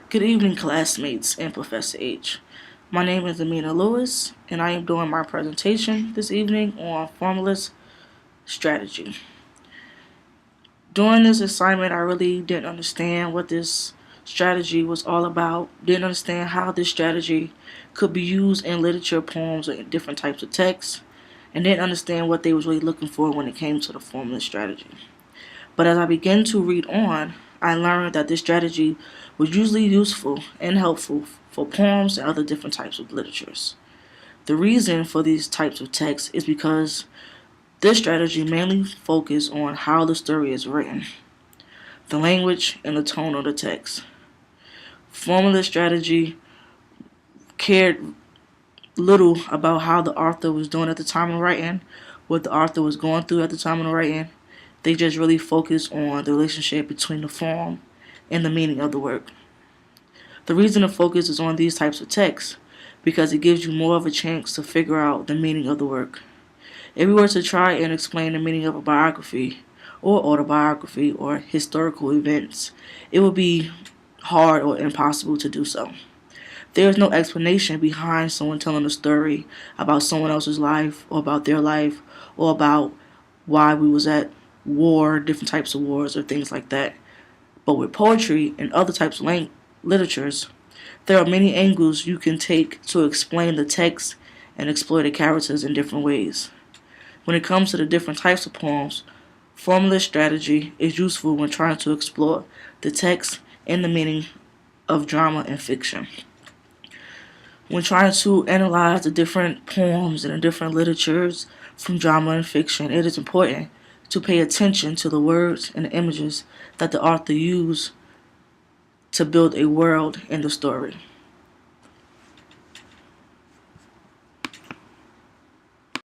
Good evening, classmates and Professor H. My name is Amina Lewis, and I am doing my presentation this evening on Formalist strategy. During this assignment, I really didn't understand what this strategy was all about, didn't understand how this strategy could be used in literature, poems, or in different types of texts, and didn't understand what they was really looking for when it came to the formalist strategy. But as I began to read on, I learned that this strategy was usually useful and helpful for poems and other different types of literatures. The reason for these types of texts is because this strategy mainly focuses on how the story is written, the language, and the tone of the text. Formalist strategy cared little about how the author was doing at the time of writing, what the author was going through at the time of writing. They just really focused on the relationship between the form and the meaning of the work. The reason the focus is on these types of texts because it gives you more of a chance to figure out the meaning of the work. If we were to try and explain the meaning of a biography or autobiography or historical events, it would be hard or impossible to do so. There is no explanation behind someone telling a story about someone else's life or about their life or about why we was at war, different types of wars or things like that. But with poetry and other types of literatures, there are many angles you can take to explain the text and explore the characters in different ways. When it comes to the different types of poems, formalist strategy is useful when trying to explore the text and the meaning of drama and fiction. When trying to analyze the different poems and the different literatures from drama and fiction, it is important to pay attention to the words and the images that the author used to build a world in the story.